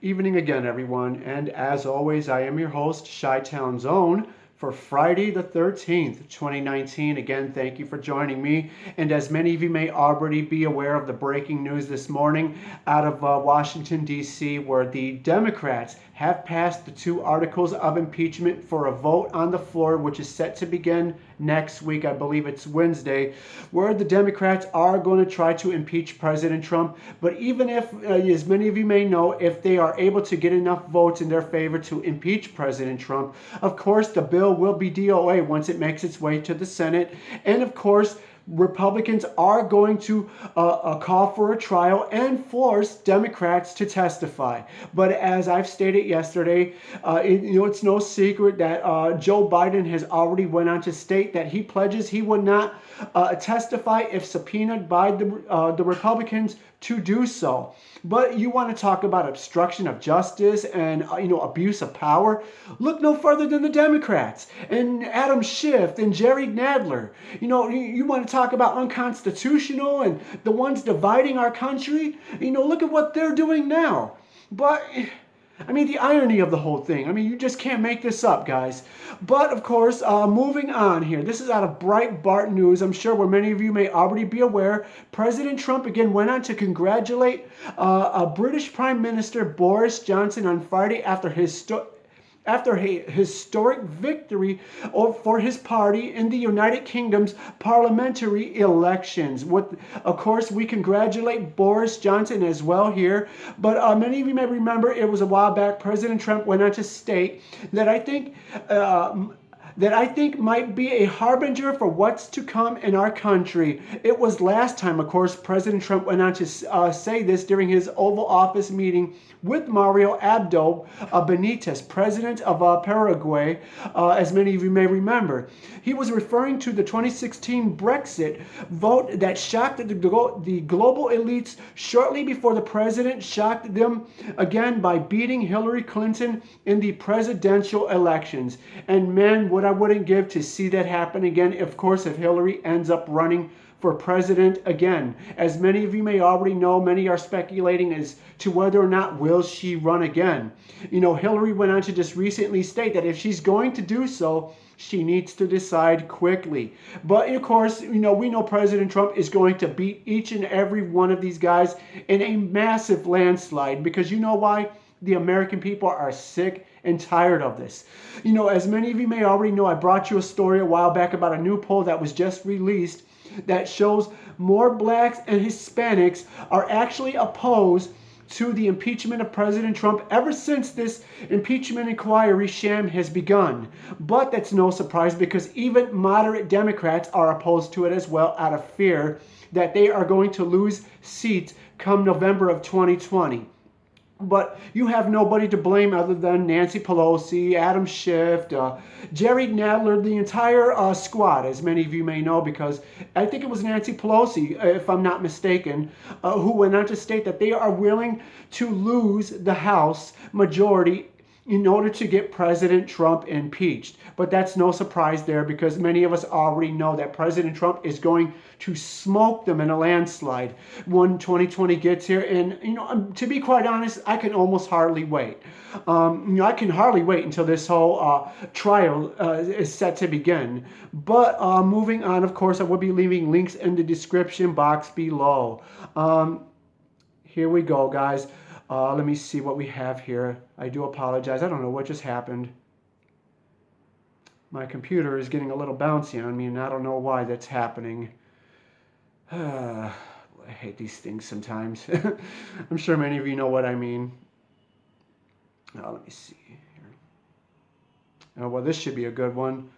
Evening again, everyone. And as always, I am your host, Chi-Town Zone, for Friday the 13th, 2019. Again, thank you for joining me. And as many of you may already be aware of the breaking news this morning out of Washington, D.C., where the Democrats have passed the two articles of impeachment for a vote on the floor, which is set to begin next week. I believe it's Wednesday, where the Democrats are going to try to impeach President Trump. But even if, as many of you may know, if they are able to get enough votes in their favor to impeach President Trump, of course, the bill will be DOA once it makes its way to the Senate. And of course, Republicans are going to call for a trial and force Democrats to testify. But as I've stated yesterday, it's no secret that Joe Biden has already went on to state that he pledges he would not testify if subpoenaed by the Republicans to do so. But you want to talk about obstruction of justice and abuse of power? Look no further than the Democrats and Adam Schiff and Jerry Nadler. You want to talk about unconstitutional and the ones dividing our country? Look at what they're doing now. But the irony of the whole thing. You just can't make this up, guys. But, of course, moving on here. This is out of Breitbart News. I'm sure where many of you may already be aware. President Trump again went on to congratulate British Prime Minister Boris Johnson on Friday after a historic victory for his party in the United Kingdom's parliamentary elections. Of course, we congratulate Boris Johnson as well here. But many of you may remember it was a while back, President Trump went on to state that I think might be a harbinger for what's to come in our country. It was last time, of course, President Trump went on to say this during his Oval Office meeting with Mario Abdo Benitez, president of Paraguay, as many of you may remember. He was referring to the 2016 Brexit vote that shocked the global elites shortly before the president shocked them again by beating Hillary Clinton in the presidential elections. And man, what I wouldn't give to see that happen again, of course, if Hillary ends up running for president again. As many of you may already know, many are speculating as to whether or not will she run again. Hillary went on to just recently state that if she's going to do so, she needs to decide quickly. But of course, we know President Trump is going to beat each and every one of these guys in a massive landslide, because you know why? The American people are sick and tired of this. As many of you may already know, I brought you a story a while back about a new poll that was just released that shows more blacks and Hispanics are actually opposed to the impeachment of President Trump ever since this impeachment inquiry sham has begun. But that's no surprise, because even moderate Democrats are opposed to it as well, out of fear that they are going to lose seats come November of 2020. But you have nobody to blame other than Nancy Pelosi, Adam Schiff, Jerry Nadler, the entire squad, as many of you may know, because I think it was Nancy Pelosi, if I'm not mistaken, who went on to state that they are willing to lose the House majority in order to get President Trump impeached. But that's no surprise there, because many of us already know that President Trump is going to smoke them in a landslide when 2020 gets here. And, to be quite honest, I can almost hardly wait. I can hardly wait until this whole trial is set to begin. But moving on, of course, I will be leaving links in the description box below. Here we go, guys. Let me see what we have here. I do apologize. I don't know what just happened. My computer is getting a little bouncy on me, and I don't know why that's happening. I hate these things sometimes. I'm sure many of you know what I mean. Let me see here. Oh, well, this should be a good one.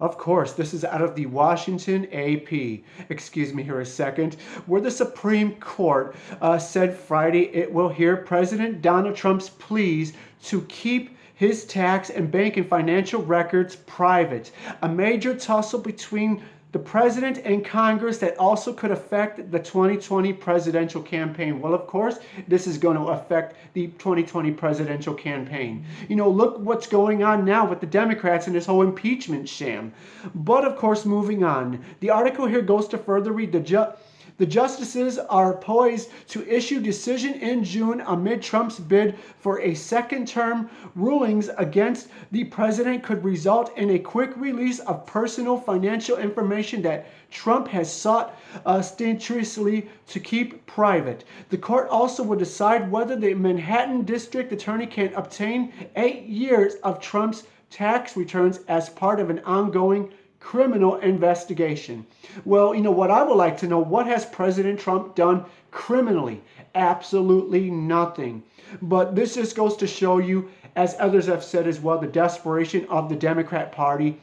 Of course, this is out of the Washington AP. Excuse me here a second. Where the Supreme Court said Friday it will hear President Donald Trump's pleas to keep his tax and bank and financial records private. A major tussle between the president and Congress that also could affect the 2020 presidential campaign. Well, of course, this is going to affect the 2020 presidential campaign. Look what's going on now with the Democrats and this whole impeachment sham. But, of course, moving on. The article here goes to further read the The justices are poised to issue decision in June amid Trump's bid for a second term. Rulings against the president could result in a quick release of personal financial information that Trump has sought ostentatiously to keep private. The court also will decide whether the Manhattan District Attorney can obtain 8 years of Trump's tax returns as part of an ongoing criminal investigation. Well, what I would like to know, what has President Trump done criminally? Absolutely nothing. But this just goes to show you, as others have said as well, the desperation of the Democrat Party.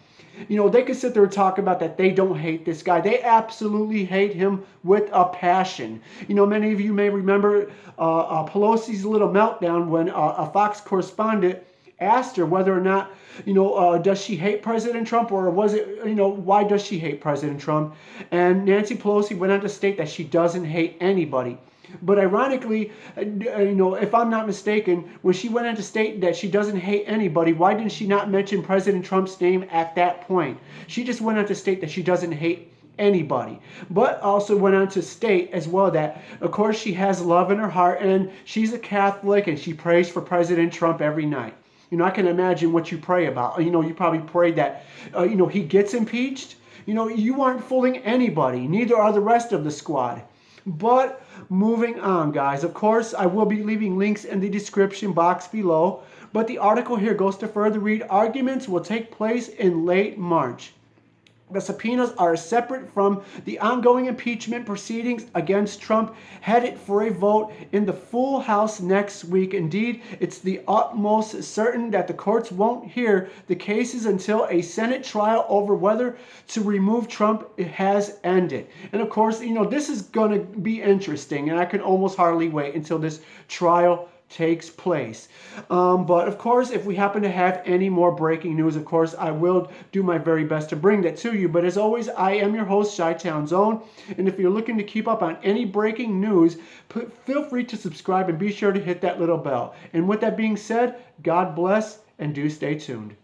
They could sit there and talk about that they don't hate this guy. They absolutely hate him with a passion. Many of you may remember Pelosi's little meltdown when a Fox correspondent asked her whether or not, does she hate President Trump, or was it, why does she hate President Trump? And Nancy Pelosi went on to state that she doesn't hate anybody. But ironically, if I'm not mistaken, when she went on to state that she doesn't hate anybody, why didn't she not mention President Trump's name at that point? She just went on to state that she doesn't hate anybody, but also went on to state as well that, of course, she has love in her heart, and she's a Catholic, and she prays for President Trump every night. I can imagine what you pray about. You probably pray that, he gets impeached. You aren't fooling anybody. Neither are the rest of the squad. But moving on, guys. Of course, I will be leaving links in the description box below. But the article here goes to further read, arguments will take place in late March. The subpoenas are separate from the ongoing impeachment proceedings against Trump, headed for a vote in the full House next week. Indeed, it's the utmost certain that the courts won't hear the cases until a Senate trial over whether to remove Trump has ended. And of course, this is going to be interesting, and I can almost hardly wait until this trial takes place. But of course, if we happen to have any more breaking news, of course, I will do my very best to bring that to you. But as always, I am your host, Chi-Town Zone. And if you're looking to keep up on any breaking news, feel free to subscribe and be sure to hit that little bell. And with that being said, God bless and do stay tuned.